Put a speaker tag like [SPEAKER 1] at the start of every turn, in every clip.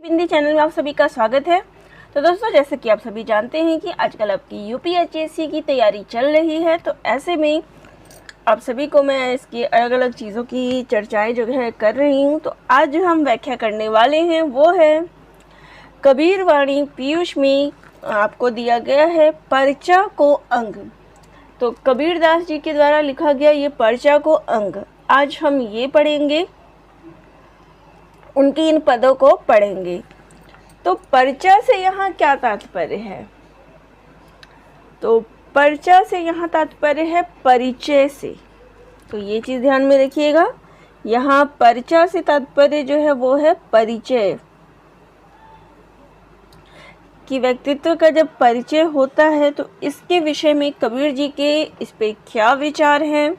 [SPEAKER 1] Hindi channel में आप सभी का स्वागत है। तो दोस्तों, जैसे कि आप सभी जानते हैं कि आजकल आपकी यूपीएचएससी की तैयारी चल रही है, तो ऐसे में आप सभी को मैं इसकी अलग अलग चीज़ों की चर्चाएं जो है कर रही हूं। तो आज जो हम व्याख्या करने वाले हैं वो है कबीर वाणी पीयूष में आपको दिया गया है पर्चा को अंग। तो कबीरदास जी के द्वारा लिखा गया ये पर्चा को अंग, आज हम ये पढ़ेंगे, उनकी इन पदों को पढ़ेंगे। तो पर्चा से यहाँ क्या तात्पर्य है? तो पर्चा से यहाँ तात्पर्य है परिचय से। तो ये चीज़ ध्यान में रखिएगा, यहाँ पर्चा से तात्पर्य जो है वो है परिचय, कि व्यक्तित्व का जब परिचय होता है तो इसके विषय में कबीर जी के इस पे क्या विचार हैं।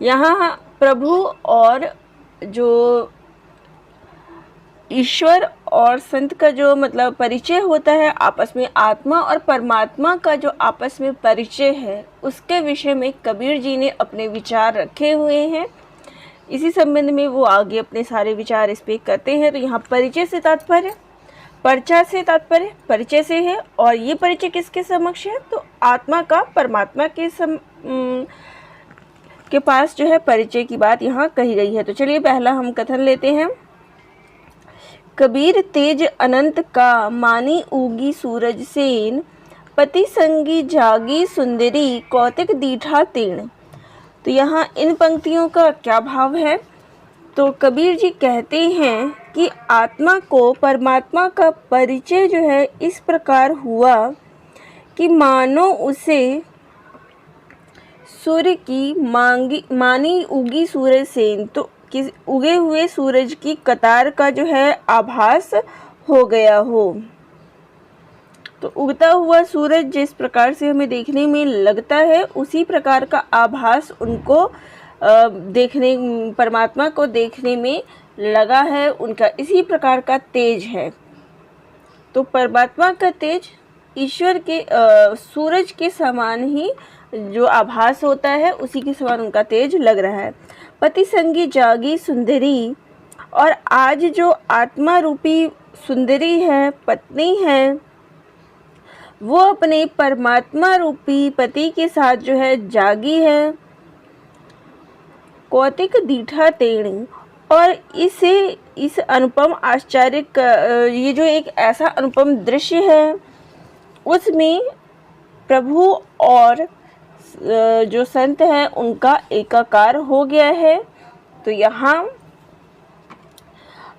[SPEAKER 1] यहाँ प्रभु और जो ईश्वर और संत का जो मतलब परिचय होता है आपस में, आत्मा और परमात्मा का जो आपस में परिचय है, उसके विषय में कबीर जी ने अपने विचार रखे हुए हैं। इसी संबंध में वो आगे अपने सारे विचार इस पे करते हैं। तो यहाँ परिचय से तात्पर्य, पर्चा से तात्पर्य परिचय से है, और ये परिचय किसके समक्ष है? तो आत्मा का परमात्मा के पास जो है परिचय की बात यहाँ कही गई है। तो चलिए पहला हम कथन लेते हैं। कबीर तेज अनंत का मानी उगी सूरज सेन, पति संगी जागी सुंदरी कौतिक दीठा तीर्ण। तो यहाँ इन पंक्तियों का क्या भाव है? तो कबीर जी कहते हैं कि आत्मा को परमात्मा का परिचय जो है इस प्रकार हुआ कि मानो उसे सूर्य की मानी उगी सूरज सेन, तो किस उगे हुए सूरज की कतार का जो है आभास हो गया हो। तो उगता हुआ सूरज जिस प्रकार से हमें देखने में लगता है, उसी प्रकार का आभास उनको देखने, परमात्मा को देखने में लगा है, उनका इसी प्रकार का तेज है। तो परमात्मा का तेज ईश्वर के सूरज के समान ही जो आभास होता है, उसी के समान उनका तेज लग रहा है। पति संगी जागी सुंदरी, और आज जो आत्मा रूपी सुंदरी है, पत्नी है, वो अपने परमात्मा रूपी पति के साथ जो है जागी है। कौतिक दीठा तेणी, और इस अनुपम आश्चर्य का ये जो एक ऐसा अनुपम दृश्य है, उसमें प्रभु और जो संत हैं उनका एकाकार हो गया है। तो यहाँ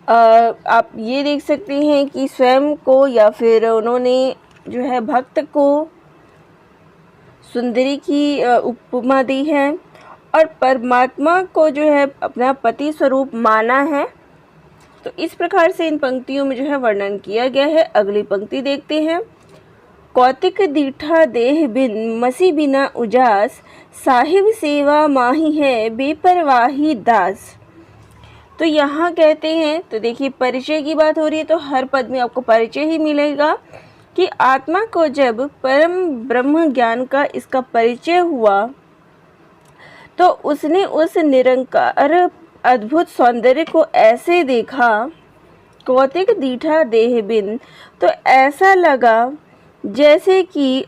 [SPEAKER 1] आप ये देख सकते हैं कि स्वयं को या फिर उन्होंने जो है भक्त को सुंदरी की उपमा दी है, और परमात्मा को जो है अपना पति स्वरूप माना है। तो इस प्रकार से इन पंक्तियों में जो है वर्णन किया गया है। अगली पंक्ति देखते हैं। कौतिक दीठा देह बिन मसी बिना उजास, साहिब सेवा माही है बेपरवाही दास। तो यहाँ कहते हैं, तो देखिए परिचय की बात हो रही है, तो हर पद में आपको परिचय ही मिलेगा कि आत्मा को जब परम ब्रह्म ज्ञान का इसका परिचय हुआ, तो उसने उस निरंकार अद्भुत सौंदर्य को ऐसे देखा, कौतिक दीठा देह बिन, तो ऐसा लगा जैसे कि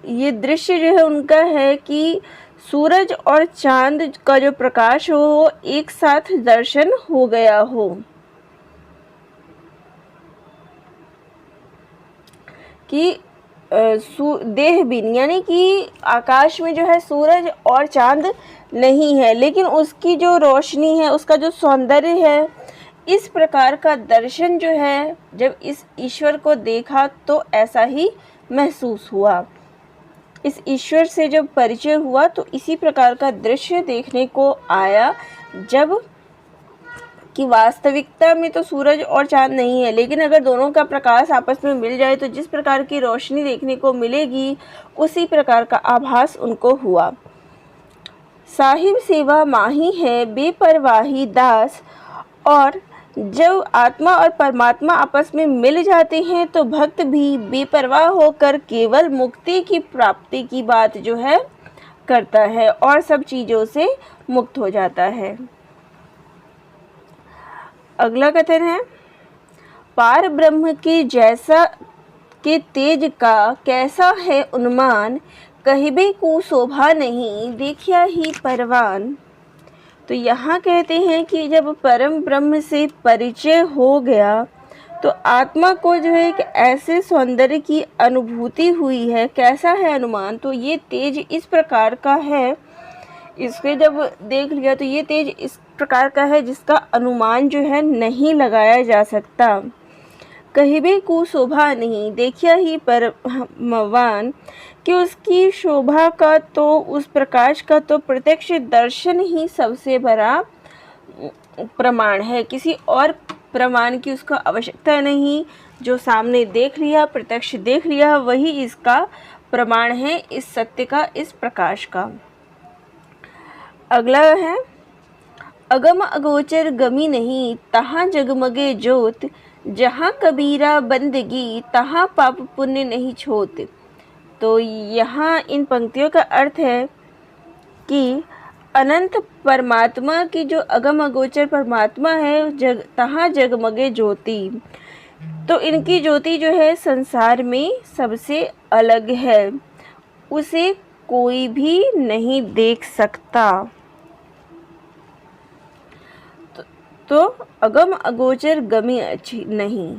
[SPEAKER 1] ये दृश्य जो है उनका है कि सूरज और चांद का जो प्रकाश हो वो एक साथ दर्शन हो गया हो। कि देह बिन यानी कि आकाश में जो है सूरज और चांद नहीं है, लेकिन उसकी जो रोशनी है, उसका जो सौंदर्य है, इस प्रकार का दर्शन जो है जब इस ईश्वर को देखा तो ऐसा ही महसूस हुआ। इस ईश्वर से जब परिचय हुआ तो इसी प्रकार का दृश्य देखने को आया, जब कि वास्तविकता में तो सूरज और चांद नहीं है, लेकिन अगर दोनों का प्रकाश आपस में मिल जाए तो जिस प्रकार की रोशनी देखने को मिलेगी, उसी प्रकार का आभास उनको हुआ। साहिब सेवा माही है बेपरवाही दास, और जब आत्मा और परमात्मा आपस में मिल जाते हैं तो भक्त भी बेपरवाह होकर केवल मुक्ति की प्राप्ति की बात जो है करता है और सब चीज़ों से मुक्त हो जाता है। अगला कथन है, पार ब्रह्म के जैसा के तेज का कैसा है उन्मान, कहिबे को शोभा नहीं देखिया ही परवान। तो यहाँ कहते हैं कि जब परम ब्रह्म से परिचय हो गया तो आत्मा को जो है एक ऐसे सौंदर्य की अनुभूति हुई है। कैसा है अनुमान, तो ये तेज इस प्रकार का है, इसके जब देख लिया तो ये तेज इस प्रकार का है जिसका अनुमान जो है नहीं लगाया जा सकता। कहिबे को शोभा नहीं देखिया ही परमवान, कि उसकी शोभा का तो उस प्रकाश का तो प्रत्यक्ष दर्शन ही सबसे बड़ा प्रमाण है। किसी और प्रमाण की उसको आवश्यकता नहीं, जो सामने देख लिया, प्रत्यक्ष देख लिया, वही इसका प्रमाण है, इस सत्य का, इस प्रकाश का। अगला है अगम अगोचर गमी नहीं, तहाँ जगमगे ज्योत, जहाँ कबीरा बंदगी, तहाँ पाप पुण्य नहीं छोत। तो यहाँ इन पंक्तियों का अर्थ है कि अनंत परमात्मा की जो अगम अगोचर परमात्मा है, तहाँ जगमगे ज्योति, तो इनकी ज्योति जो है संसार में सबसे अलग है, उसे कोई भी नहीं देख सकता। तो अगम अगोचर गमी अच्छी नहीं,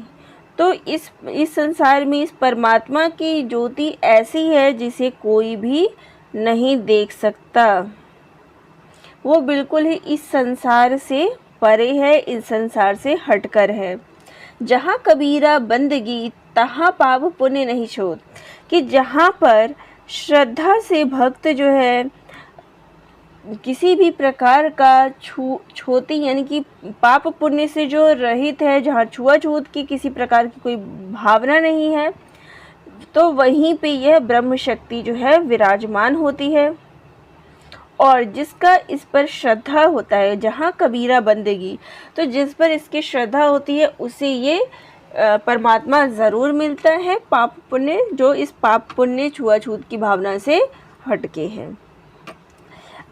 [SPEAKER 1] तो इस संसार में इस परमात्मा की ज्योति ऐसी है जिसे कोई भी नहीं देख सकता। वो बिल्कुल ही इस संसार से परे है, इस संसार से हटकर है। जहाँ कबीरा बंदगी, तहाँ पाप पुण्य नहीं छोड़, कि जहाँ पर श्रद्धा से भक्त जो है किसी भी प्रकार का छोटी यानी कि पाप पुण्य से जो रहित है, जहाँ छुआछूत की किसी प्रकार की कोई भावना नहीं है, तो वहीं पे यह ब्रह्म शक्ति जो है विराजमान होती है। और जिसका इस पर श्रद्धा होता है, जहाँ कबीरा बंदगी, तो जिस पर इसकी श्रद्धा होती है उसे ये परमात्मा ज़रूर मिलता है, पाप पुण्य, जो इस पाप पुण्य छुआछूत की भावना से हटके है।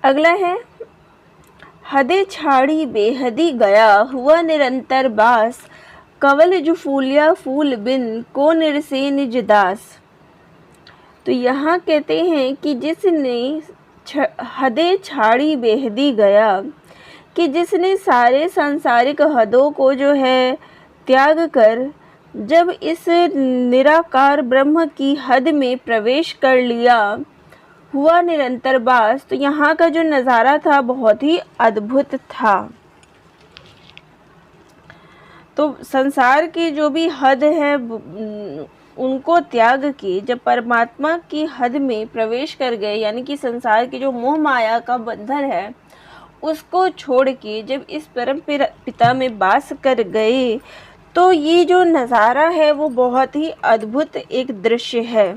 [SPEAKER 1] अगला है हदे छाड़ी बेहदी गया, हुआ निरंतर बास, कवल जो फूलिया फूल बिन, को निरसे निज दास। तो यहाँ कहते हैं कि जिसने हदे छाड़ी बेहदी गया, कि जिसने सारे सांसारिक हदों को जो है त्याग कर जब इस निराकार ब्रह्म की हद में प्रवेश कर लिया, हुआ निरंतर बास, तो यहाँ का जो नज़ारा था बहुत ही अद्भुत था। तो संसार की जो भी हद है उनको त्याग के जब परमात्मा की हद में प्रवेश कर गए, यानी कि संसार की जो मोह माया का बंधन है उसको छोड़ के जब इस परम पिता में वास कर गए, तो ये जो नज़ारा है वो बहुत ही अद्भुत एक दृश्य है।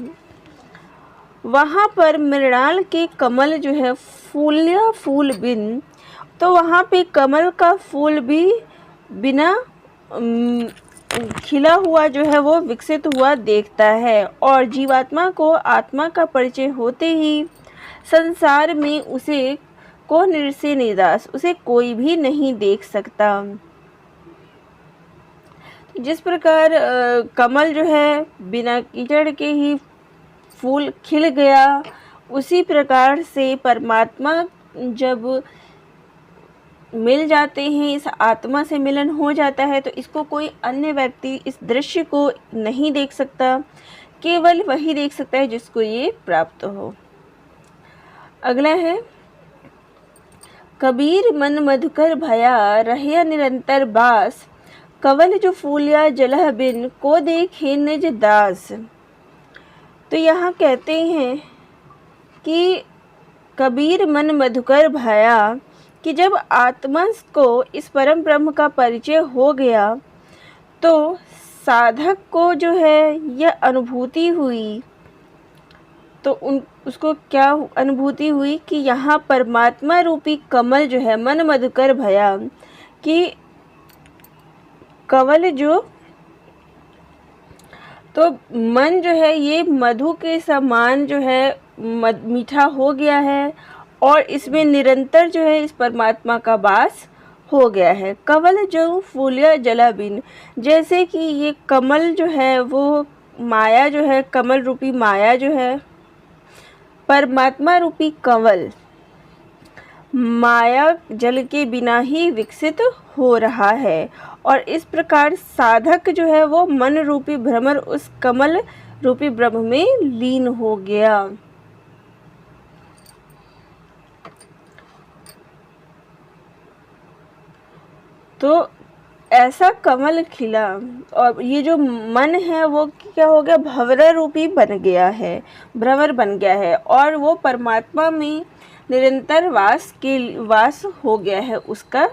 [SPEAKER 1] वहाँ पर मृणाल के कमल जो है फूलिया फूल बिन, तो वहाँ पे कमल का फूल भी बिना खिला हुआ जो है वो विकसित हुआ देखता है। और जीवात्मा को आत्मा का परिचय होते ही संसार में उसे को निरसे निदास, उसे कोई भी नहीं देख सकता। जिस प्रकार कमल जो है बिना कीचड़ के ही फूल खिल गया, उसी प्रकार से परमात्मा जब मिल जाते हैं, इस आत्मा से मिलन हो जाता है, तो इसको कोई अन्य व्यक्ति इस दृश्य को नहीं देख सकता, केवल वही देख सकता है जिसको ये प्राप्त हो। अगला है कबीर मन मधुकर भया, रहिया निरंतर बास, कवल जो फूलिया जलह बिन, को देखे निज दास। तो यहाँ कहते हैं कि कबीर मन मधुकर भया, कि जब आत्मा को इस परम ब्रह्म का परिचय हो गया तो साधक को जो है यह अनुभूति हुई, तो उसको क्या अनुभूति हुई कि यहाँ परमात्मा रूपी कमल जो है, मन मधुकर भया, कि कवल जो, तो मन जो है ये मधु के समान जो है मीठा हो गया है और इसमें निरंतर जो है इस परमात्मा का वास हो गया है। कवल जो फूलिया जला बिन, जैसे कि ये कमल जो है वो माया जो है, कमल रूपी माया जो है, परमात्मा रूपी कंवल माया जल के बिना ही विकसित हो रहा है, और इस प्रकार साधक जो है वो मन रूपी भ्रमर उस कमल रूपी ब्रह्म में लीन हो गया। तो ऐसा कमल खिला, और ये जो मन है वो क्या हो गया, भंवर रूपी बन गया है, भ्रमर बन गया है, और वो परमात्मा में निरंतर वास हो गया है उसका।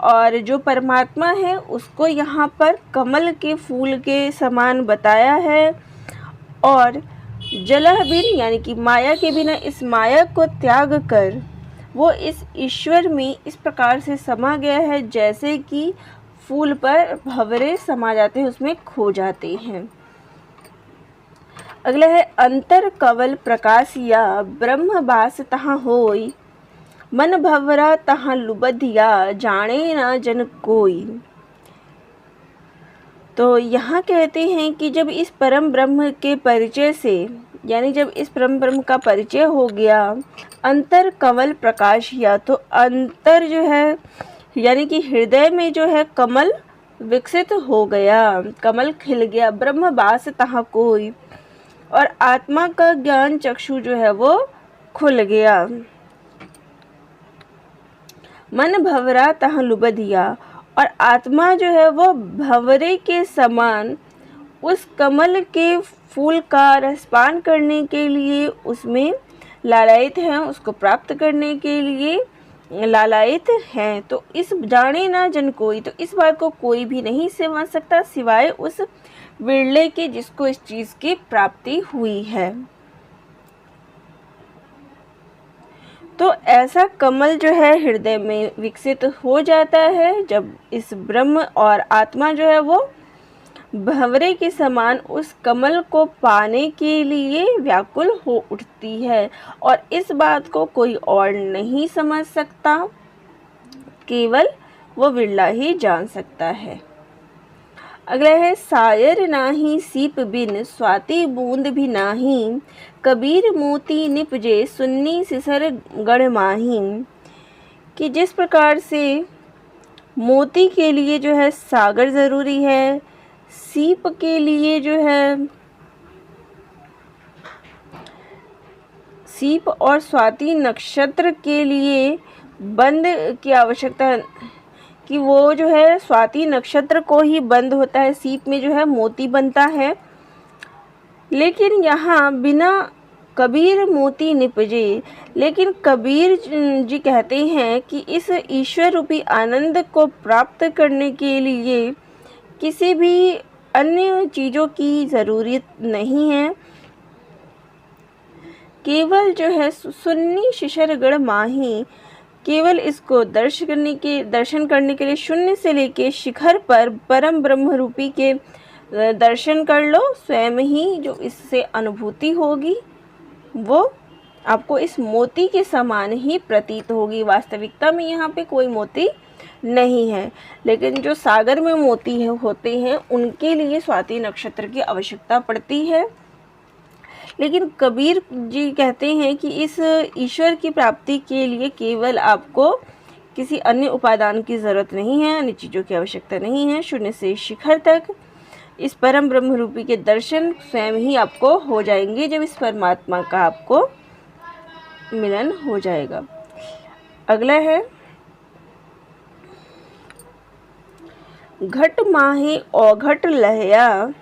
[SPEAKER 1] और जो परमात्मा है उसको यहाँ पर कमल के फूल के समान बताया है, और जलह बिन यानी कि माया के बिना इस माया को त्याग कर वो इस ईश्वर में इस प्रकार से समा गया है जैसे कि फूल पर भंवरे समा जाते हैं, उसमें खो जाते हैं। अगला है अंतर कवल प्रकाशिया ब्रह्म बास तहाँ होई, मन भंवरा तहाँ लुबधिया जाने ना जन कोई। तो यहाँ कहते हैं कि जब इस परम ब्रह्म के परिचय से, यानी जब इस परम ब्रह्म का परिचय हो गया, अंतर कमल प्रकाश या, तो अंतर जो है यानी कि हृदय में जो है कमल विकसित हो गया, कमल खिल गया, ब्रह्म बास तहाँ कोई, और आत्मा का ज्ञान चक्षु जो है वो खुल गया। मन भंवरा तहाँ लुबधिया, और आत्मा जो है वो भंवरे के समान उस कमल के फूल का रसपान करने के लिए उसमें लालायित हैं, उसको प्राप्त करने के लिए लालायित हैं। तो इस जाने ना जन कोई, तो इस बात को कोई भी नहीं समझ सकता सिवाय उस विरले के जिसको इस चीज़ की प्राप्ति हुई है। तो ऐसा कमल जो है हृदय में विकसित हो जाता है जब इस ब्रह्म और आत्मा जो है वो भंवरे के समान उस कमल को पाने के लिए व्याकुल हो उठती है, और इस बात को कोई और नहीं समझ सकता, केवल वो विरला ही जान सकता है। अगला है सायर नाही सीप बिन स्वाति बूंद भी नाही, कबीर मोती निपजे सुन्नी सिसर गढ़ माही। कि जिस प्रकार से मोती के लिए जो है सागर ज़रूरी है, सीप के लिए जो है सीप और स्वाति नक्षत्र के लिए बंद की आवश्यकता है, कि वो जो है स्वाति नक्षत्र को ही बंद होता है, सीप में जो है मोती बनता है। लेकिन यहाँ बिना कबीर मोती निपजे, लेकिन कबीर जी कहते हैं कि इस ईश्वर रूपी आनंद को प्राप्त करने के लिए किसी भी अन्य चीज़ों की ज़रूरत नहीं है, केवल जो है सुन्नी शिशरगढ़ माही, केवल इसको दर्शन करने के लिए शून्य से लेके शिखर पर परम ब्रह्म रूपी के दर्शन कर लो, स्वयं ही जो इससे अनुभूति होगी वो आपको इस मोती के समान ही प्रतीत होगी। वास्तविकता में यहाँ पे कोई मोती नहीं है, लेकिन जो सागर में मोती होते हैं उनके लिए स्वाति नक्षत्र की आवश्यकता पड़ती है। लेकिन कबीर जी कहते हैं कि इस ईश्वर की प्राप्ति के लिए केवल आपको किसी अन्य उपादान की ज़रूरत नहीं है, अन्य चीज़ों की आवश्यकता नहीं है। शून्य से शिखर तक इस परम ब्रह्म रूपी के दर्शन स्वयं ही आपको हो जाएंगे जब इस परमात्मा का आपको मिलन हो जाएगा। अगला है घट माहे औघट लहया।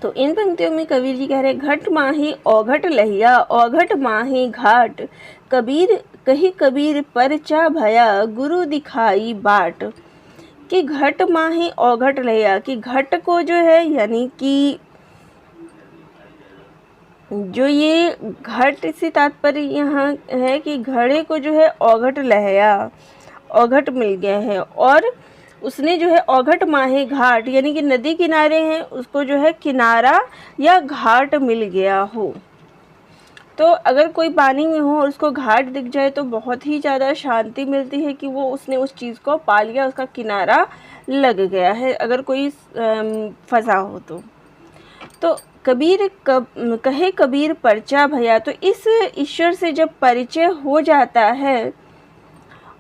[SPEAKER 1] तो इन पंक्तियों में कबीर जी कह रहे घट माहे औघट लहिया, औघट माहे घाट, कबीर कही कबीर परचा भया, गुरु दिखाई बाट। कि घट माहे औघट लहिया, कि घट को जो है यानी कि जो ये घट से तात्पर्य यहाँ है कि घड़े को जो है औघट लहया, औघट मिल गया है, और उसने जो है औघट माहे घाट यानी कि नदी किनारे हैं उसको जो है किनारा या घाट मिल गया हो। तो अगर कोई पानी में हो और उसको घाट दिख जाए तो बहुत ही ज़्यादा शांति मिलती है कि वो उसने उस चीज़ को पा लिया, उसका किनारा लग गया है, अगर कोई फंसा हो तो कबीर कहे कबीर परचा भया। तो इस ईश्वर से जब परिचय हो जाता है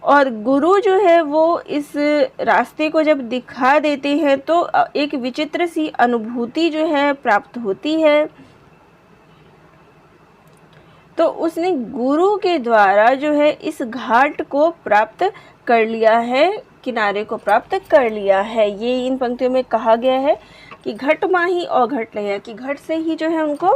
[SPEAKER 1] और गुरु जो है वो इस रास्ते को जब दिखा देते हैं तो एक विचित्र सी अनुभूति जो है प्राप्त होती है। तो उसने गुरु के द्वारा जो है इस घाट को प्राप्त कर लिया है, किनारे को प्राप्त कर लिया है। ये इन पंक्तियों में कहा गया है कि घट माही और घट लिया, कि घट से ही जो है उनको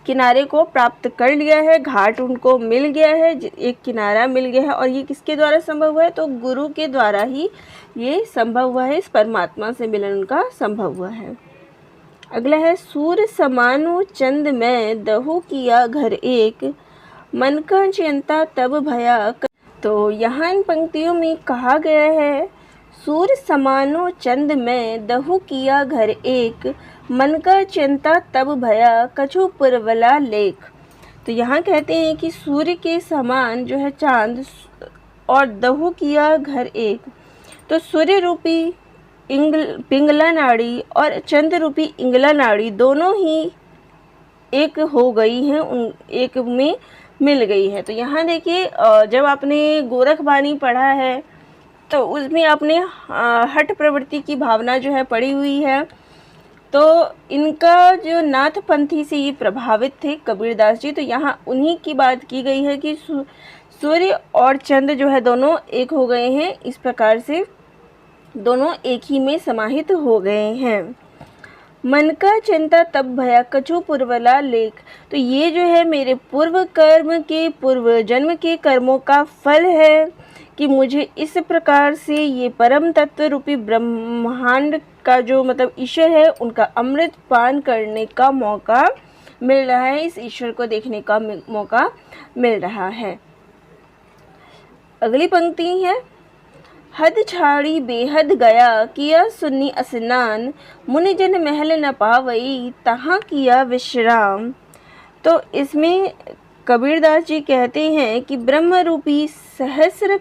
[SPEAKER 1] किनारे को प्राप्त कर लिया है, घाट उनको मिल गया है, एक किनारा मिल गया है। और ये किसके द्वारा संभव हुआ है? तो गुरु के द्वारा ही ये संभव हुआ है, इस परमात्मा से मिलन उनका संभव हुआ है। अगला है सूर्य समानो चंद में दहु किया घर एक, मन का चिंता तब भया। तो यहाँ इन पंक्तियों में कहा गया है सूर्य समानो चंद में दहु किया घर एक, मन का चिंता तब भया कछु पुरवला लेख। तो यहाँ कहते हैं कि सूर्य के समान जो है चांद और दहु किया घर एक, तो सूर्य रूपी पिंगला नाड़ी और चंद्र रूपी इंगला नाड़ी दोनों ही एक हो गई हैं, उन एक में मिल गई है। तो यहाँ देखिए जब आपने गोरखबानी पढ़ा है तो उसमें आपने हठ प्रवृत्ति की भावना जो है पढ़ी हुई है। तो इनका जो नाथपंथी से ये प्रभावित थे कबीरदास जी, तो यहाँ उन्हीं की बात की गई है कि सूर्य और चंद्र जो है दोनों एक हो गए हैं, इस प्रकार से दोनों एक ही में समाहित हो गए हैं। मन का चिंता तब भया कछु पूर्वला लेख। तो ये जो है मेरे पूर्व कर्म के, पूर्व जन्म के कर्मों का फल है कि मुझे इस प्रकार से ये परम तत्व रूपी ब्रह्मांड का जो मतलब ईश्वर है उनका अमृत पान करने का मौका मिल रहा है, इस ईश्वर को देखने का मौका मिल रहा है। अगली पंक्ति है हद छाड़ी बेहद गया किया सुन्नी स्नान, मुनि जन महल न पावई तहाँ किया विश्राम। तो इसमें कबीरदास जी कहते हैं कि ब्रह्म रूपी सहस्र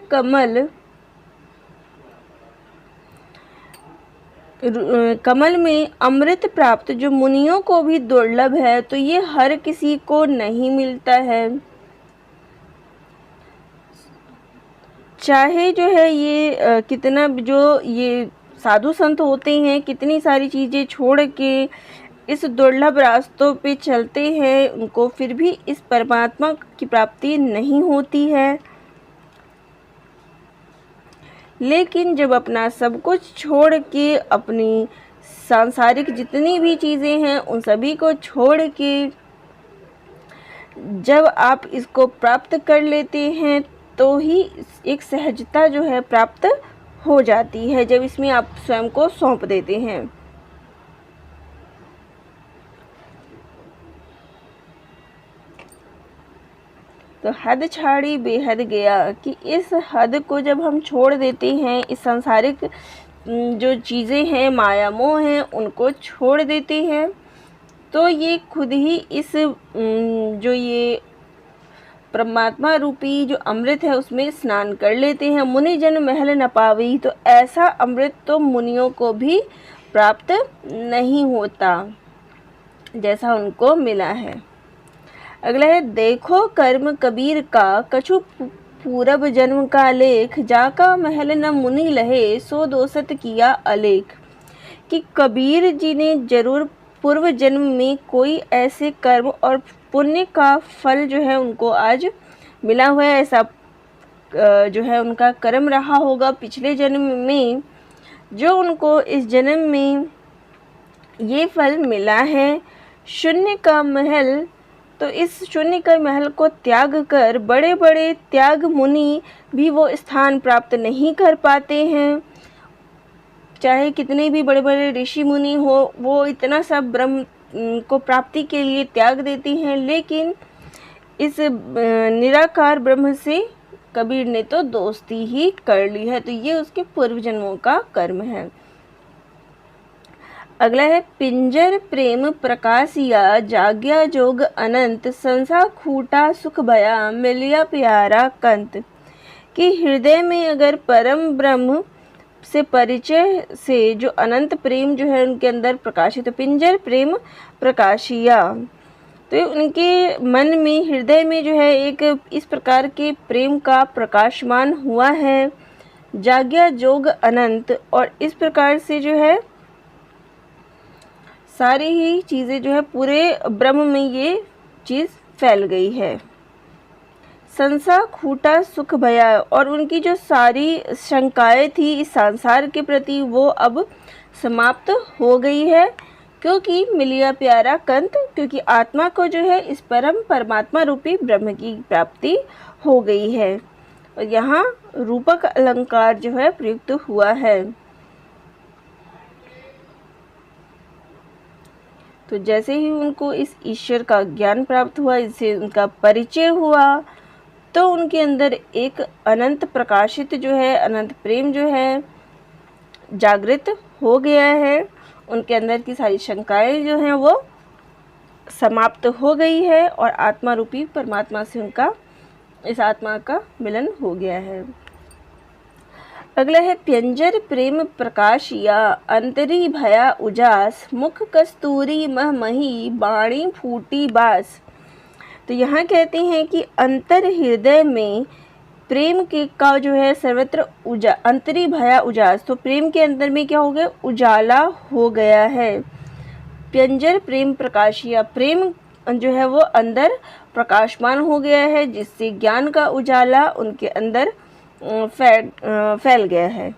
[SPEAKER 1] कमल में अमृत प्राप्त जो मुनियों को भी दुर्लभ है, तो ये हर किसी को नहीं मिलता है। चाहे जो है ये कितना जो ये साधु संत होते हैं, कितनी सारी चीज़ें छोड़ के इस दुर्लभ रास्तों पे चलते हैं, उनको फिर भी इस परमात्मा की प्राप्ति नहीं होती है। लेकिन जब अपना सब कुछ छोड़ के, अपनी सांसारिक जितनी भी चीज़ें हैं उन सभी को छोड़ के जब आप इसको प्राप्त कर लेते हैं तो ही एक सहजता जो है प्राप्त हो जाती है, जब इसमें आप स्वयं को सौंप देते हैं। तो हद छाड़ी बेहद गया, कि इस हद को जब हम छोड़ देते हैं, इस सांसारिक जो चीज़ें हैं, माया मोह हैं, उनको छोड़ देते हैं, तो ये खुद ही इस जो ये परमात्मा रूपी जो अमृत है उसमें स्नान कर लेते हैं। मुनि जन महल न पावी, तो ऐसा अमृत तो मुनियों को भी प्राप्त नहीं होता जैसा उनको मिला है। अगला है देखो कर्म कबीर का कछु पूरब जन्म का लेख, जाका महल न मुनि लहे सो दोसत किया अलेख। कि कबीर जी ने जरूर पूर्व जन्म में कोई ऐसे कर्म और पुण्य का फल जो है उनको आज मिला हुआ है, ऐसा जो है उनका कर्म रहा होगा पिछले जन्म में, जो उनको इस जन्म में ये फल मिला है। शून्य का महल, तो इस शून्य का महल को त्याग कर बड़े बड़े त्याग मुनि भी वो स्थान प्राप्त नहीं कर पाते हैं। चाहे कितने भी बड़े बड़े ऋषि मुनि हो, वो इतना सब ब्रह्म को प्राप्ति के लिए त्याग देती हैं, लेकिन इस निराकार ब्रह्म से कबीर ने तो दोस्ती ही कर ली है। तो ये उसके पूर्व जन्मों का कर्म है। अगला है पिंजर प्रेम प्रकाशिया जाग्या जोग अनंत संसा खूटा सुख भया मिलिया प्यारा कंत। कि हृदय में अगर परम ब्रह्म से परिचय से जो अनंत प्रेम जो है उनके अंदर प्रकाशित, तो पिंजर प्रेम प्रकाशिया, तो उनके मन में हृदय में जो है एक इस प्रकार के प्रेम का प्रकाशमान हुआ है। जाग्या जोग अनंत, और इस प्रकार से जो है सारी ही चीज़ें जो है पूरे ब्रह्म में ये चीज़ फैल गई है। संसा खूटा सुख भया, और उनकी जो सारी शंकाएं थी इस संसार के प्रति वो अब समाप्त हो गई है। क्योंकि मिलिया प्यारा कंत, क्योंकि आत्मा को जो है इस परम परमात्मा रूपी ब्रह्म की प्राप्ति हो गई है। और यहाँ रूपक अलंकार जो है प्रयुक्त हुआ है। तो जैसे ही उनको इस ईश्वर का ज्ञान प्राप्त हुआ, इससे उनका परिचय हुआ, तो उनके अंदर एक अनंत प्रकाशित जो है अनंत प्रेम जो है जागृत हो गया है। उनके अंदर की सारी शंकाएं जो हैं वो समाप्त हो गई है और आत्मा रूपी परमात्मा से उनका इस आत्मा का मिलन हो गया है। अगला है प्यंजर प्रेम प्रकाशिया अंतरी भया उजास मुख कस्तूरी मह मही बाणी फूटी बास। तो यहाँ कहते हैं कि अंतर हृदय में प्रेम के का जो है सर्वत्र अंतरी भया उजास, तो प्रेम के अंदर में क्या हो गया, उजाला हो गया है। प्यंजर प्रेम प्रकाशिया, प्रेम जो है वो अंदर प्रकाशमान हो गया है, जिससे ज्ञान का उजाला उनके अंदर फैल गया है।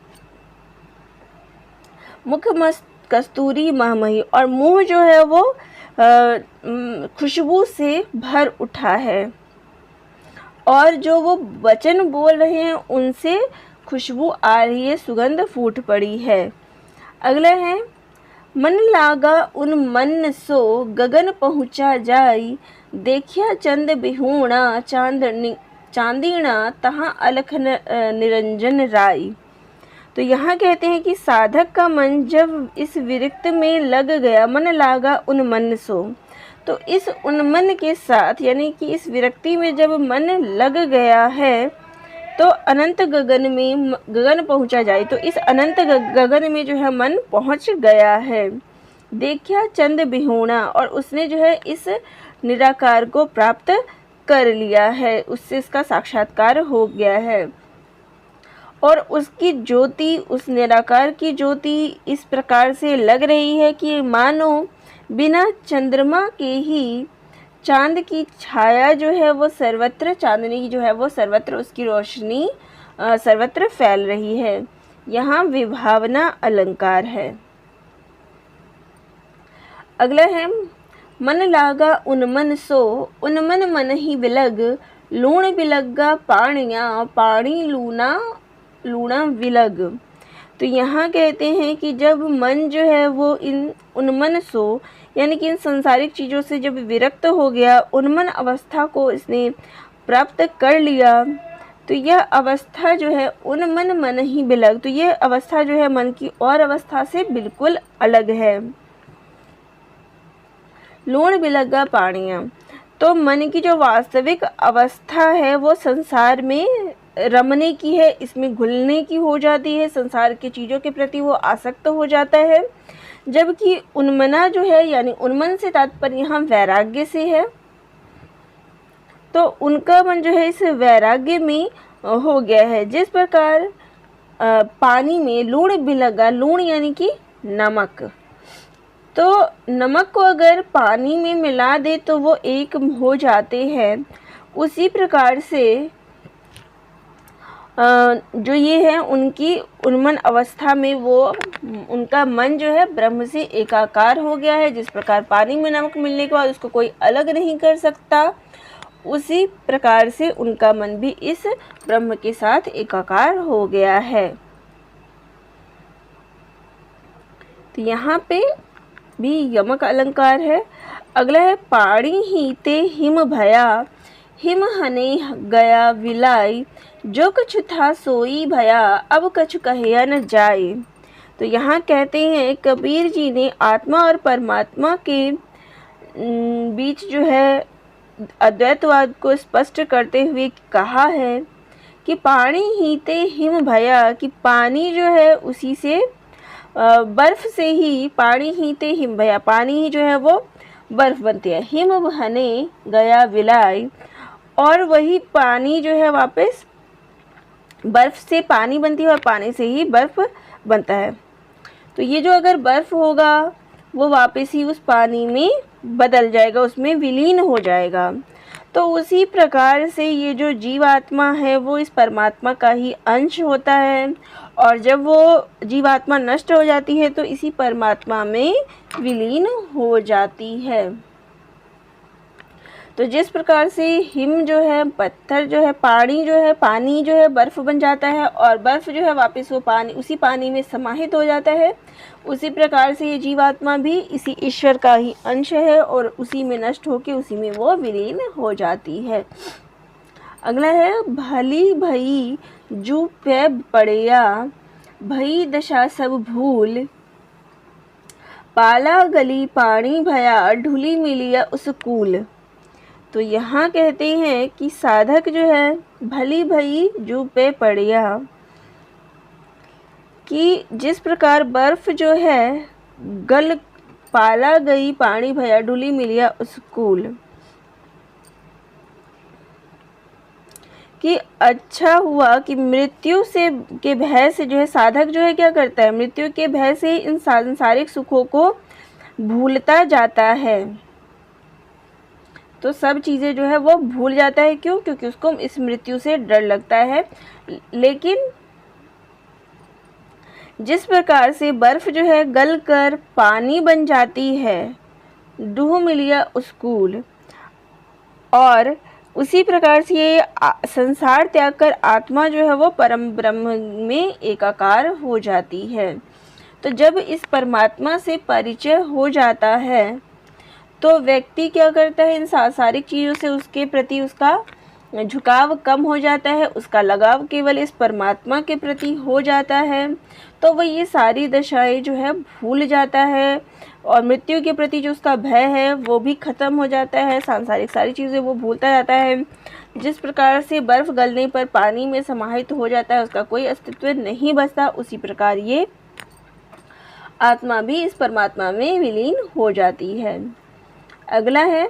[SPEAKER 1] मुख मस्त कस्तूरी महमही, और मुंह जो है वो खुशबू से भर उठा है, और जो वो वचन बोल रहे हैं उनसे खुशबू आ रही है, सुगंध फूट पड़ी है। अगला है मन लागा उन मन सो गगन पहुँचा जाई देखिया चंद बिहूणा चांदीना तहाँ अलख निरंजन राई। तो यहाँ कहते हैं कि साधक का मन जब इस विरक्त में लग गया, मन लागा उन मन सो, तो इस उन्मन के साथ यानी कि इस विरक्ति में जब मन लग गया है तो अनंत गगन पहुँचा जाए, तो इस अनंत गगन में जो है मन पहुँच गया है। देखिया चंद बिहूणा, और उसने जो है इस निराकार को प्राप्त कर लिया है, उससे इसका साक्षात्कार हो गया है। और उसकी ज्योति, उस निराकार की ज्योति इस प्रकार से लग रही है कि मानो बिना चंद्रमा के ही चांद की छाया जो है वो सर्वत्र, चांदनी जो है वो सर्वत्र उसकी रोशनी सर्वत्र फैल रही है। यहाँ विभावना अलंकार है। अगला है मन लागा उन्मन सो उन्मन मन ही बिलग लूण बिलगा पाणिया पाणी लूणा विलग। तो यहाँ कहते हैं कि जब मन जो है वो इन उन्मन सो यानी कि इन संसारिक चीज़ों से जब विरक्त हो गया, उन्मन अवस्था को इसने प्राप्त कर लिया, तो यह अवस्था जो है उन्मन मन ही बिलग, तो यह अवस्था जो है मन की और अवस्था से बिल्कुल अलग है। लूण बिलगा पाणिया, तो मन की जो वास्तविक अवस्था है वो संसार में रमने की है, इसमें घुलने की हो जाती है, संसार की चीज़ों के प्रति वो आसक्त हो जाता है। जबकि उन्मना जो है यानी उन्मन से तात्पर्य यहाँ वैराग्य से है, तो उनका मन जो है इस वैराग्य में हो गया है। जिस प्रकार पानी में लूण बिलगा, लूण यानी कि नमक, तो नमक को अगर पानी में मिला दे तो वो एक हो जाते हैं, उसी प्रकार से जो ये है उनकी उन्मन अवस्था में वो उनका मन जो है ब्रह्म से एकाकार हो गया है। जिस प्रकार पानी में नमक मिलने के बाद उसको कोई अलग नहीं कर सकता, उसी प्रकार से उनका मन भी इस ब्रह्म के साथ एकाकार हो गया है। तो यहाँ पे भी यमक अलंकार है। अगला है पाणी ही ते हिम भया हिम हने गया विलाई जो कछु था सोई भया अब कछु कहिया न जाए। तो यहाँ कहते हैं कबीर जी ने आत्मा और परमात्मा के बीच जो है अद्वैतवाद को स्पष्ट करते हुए कहा है कि पानी हीते हिम भया, कि पानी जो है उसी से बर्फ से ही, पानी हीते हिम भया, पानी ही जो है वो बर्फ बनती है। हिम बहने गया विलाय, और वही पानी जो है वापस बर्फ से पानी बनती है और पानी से ही बर्फ बनता है। तो ये जो अगर बर्फ होगा वो वापस ही उस पानी में बदल जाएगा, उसमें विलीन हो जाएगा। तो उसी प्रकार से ये जो जीवात्मा है वो इस परमात्मा का ही अंश होता है, और जब वो जीवात्मा नष्ट हो जाती है तो इसी परमात्मा में विलीन हो जाती है। तो जिस प्रकार से हिम जो है, पत्थर जो है, पानी जो है बर्फ़ बन जाता है, और बर्फ़ जो है वापस वो पानी, उसी पानी में समाहित हो जाता है, उसी प्रकार से ये जीवात्मा भी इसी ईश्वर का ही अंश है और उसी में नष्ट होकर उसी में वो विलीन हो जाती है। अगला है भली भई जू पे पड़िया, भई दशा सब भूल, पाला गली पानी भया, ढुली मिलिया उस कूल। तो यहाँ कहते हैं कि साधक जो है भली भई जू पे पड़िया, कि जिस प्रकार बर्फ जो है गल, पाला गई पानी भया, ढुली मिलिया उस कूल, कि अच्छा हुआ कि मृत्यु से के भय से जो है साधक जो है क्या करता है, मृत्यु के भय से इन सांसारिक सुखों को भूलता जाता है। तो सब चीज़ें जो है वो भूल जाता है। क्यों? क्योंकि उसको इस मृत्यु से डर लगता है। लेकिन जिस प्रकार से बर्फ़ जो है गल कर पानी बन जाती है, डूह मिलिया उसकूल, और उसी प्रकार से ये संसार त्याग कर आत्मा जो है वो परम ब्रह्म में एकाकार हो जाती है। तो जब इस परमात्मा से परिचय हो जाता है तो व्यक्ति क्या करता है, इन सांसारिक चीज़ों से उसके प्रति उसका झुकाव कम हो जाता है, उसका लगाव केवल इस परमात्मा के प्रति हो जाता है। तो वह ये सारी दशाएं जो है भूल जाता है, और मृत्यु के प्रति जो उसका भय है वो भी ख़त्म हो जाता है, सांसारिक सारी चीज़ें वो भूलता जाता है। जिस प्रकार से बर्फ़ गलने पर पानी में समाहित हो जाता है, उसका कोई अस्तित्व नहीं बचता, उसी प्रकार ये आत्मा भी इस परमात्मा में विलीन हो जाती है। अगला है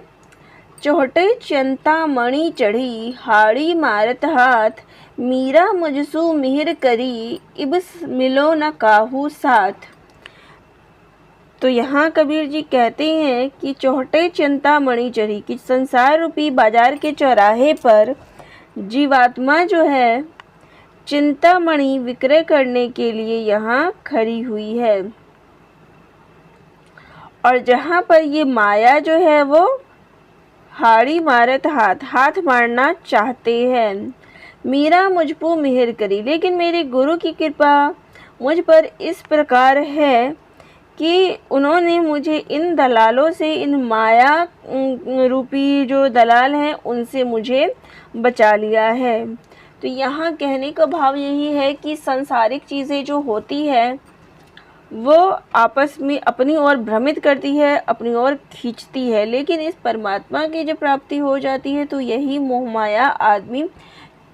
[SPEAKER 1] चौहटे चिंता मणि चढ़ी, हाड़ी मारत हाथ, मीरा मुझसु मिहिर करी, इब मिलो न काहू साथ। तो यहाँ कबीर जी कहते हैं कि चौहटे चिंता मणि चढ़ी, कि संसार रूपी बाजार के चौराहे पर जीवात्मा जो है चिंतामणि विक्रय करने के लिए यहाँ खड़ी हुई है, और जहाँ पर ये माया जो है वो हाड़ी मारत हाथ, हाथ मारना चाहते हैं। मीरा मुझपो मिहिर करी, लेकिन मेरे गुरु की कृपा मुझ पर इस प्रकार है कि उन्होंने मुझे इन दलालों से, इन माया रूपी जो दलाल हैं उनसे मुझे बचा लिया है। तो यहाँ कहने का भाव यही है कि सांसारिक चीज़ें जो होती है वो आपस में अपनी ओर भ्रमित करती है, अपनी ओर खींचती है, लेकिन इस परमात्मा की जब प्राप्ति हो जाती है तो यही मोह माया आदमी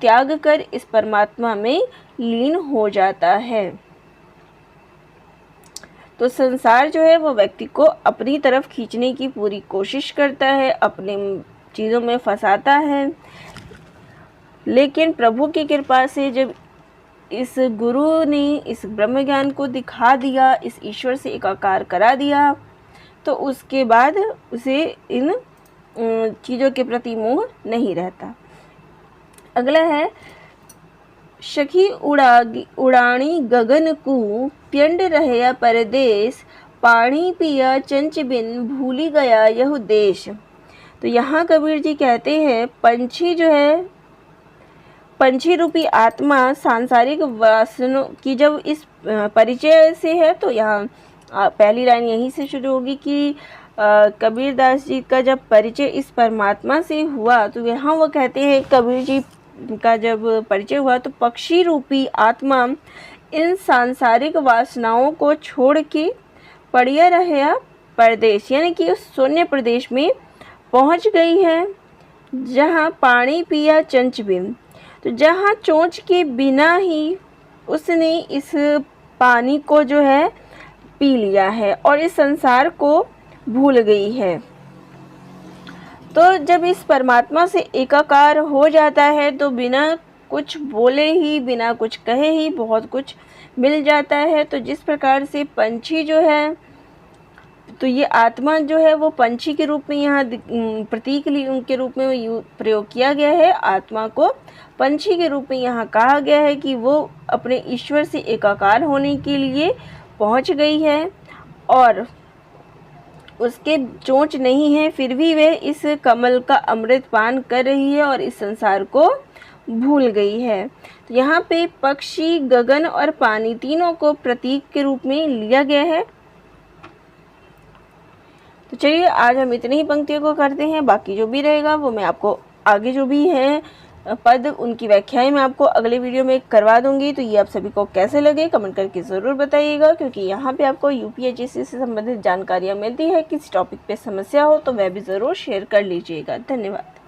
[SPEAKER 1] त्याग कर इस परमात्मा में लीन हो जाता है। तो संसार जो है वो व्यक्ति को अपनी तरफ खींचने की पूरी कोशिश करता है, अपने चीज़ों में फंसाता है, लेकिन प्रभु की कृपा से जब इस गुरु ने इस ब्रह्म ज्ञान को दिखा दिया, इस ईश्वर से एकाकार करा दिया, तो उसके बाद उसे इन चीज़ों के प्रति मोह नहीं रहता। अगला है सखी उड़ानी गगन को, प्यंड रहया परदेश, पानी पिया चंच बिन, भूली गया यह देश। तो यहाँ कबीर जी कहते हैं पंछी जो है, पंछी रूपी आत्मा सांसारिक वासनों की जब इस परिचय से है, तो यहाँ पहली लाइन यहीं से शुरू होगी कि कबीर दास जी का जब परिचय इस परमात्मा से हुआ, तो यहाँ वो कहते हैं कबीर जी का जब परिचय हुआ तो पक्षी रूपी आत्मा इन सांसारिक वासनाओं को छोड़ के पड़िया रहया प्रदेश, यानी कि उस शून्य प्रदेश में पहुंच गई है जहाँ पानी पिया चंच बिन। तो जहाँ चोंच के बिना ही उसने इस पानी को जो है पी लिया है और इस संसार को भूल गई है। तो जब इस परमात्मा से एकाकार हो जाता है तो बिना कुछ बोले ही, बिना कुछ कहे ही बहुत कुछ मिल जाता है। तो जिस प्रकार से पंछी जो है, तो ये आत्मा जो है वो पंछी के रूप में यहाँ प्रतीक के रूप में प्रयोग किया गया है। आत्मा को पंछी के रूप में यहाँ कहा गया है कि वो अपने ईश्वर से एकाकार होने के लिए पहुँच गई है और उसके चोंच नहीं है, फिर भी वह इस कमल का अमृत पान कर रही है और इस संसार को भूल गई है। तो यहाँ पे पक्षी, गगन और पानी तीनों को प्रतीक के रूप में लिया गया है। तो चलिए आज हम इतनी ही पंक्तियों को करते हैं, बाकी जो भी रहेगा वो मैं आपको आगे जो भी है पद उनकी व्याख्याएं मैं आपको अगले वीडियो में करवा दूंगी। तो ये आप सभी को कैसे लगे कमेंट करके ज़रूर बताइएगा, क्योंकि यहाँ पे आपको यूपीएससी से संबंधित जानकारियाँ मिलती है। किसी टॉपिक पे समस्या हो तो वह भी ज़रूर शेयर कर लीजिएगा। धन्यवाद।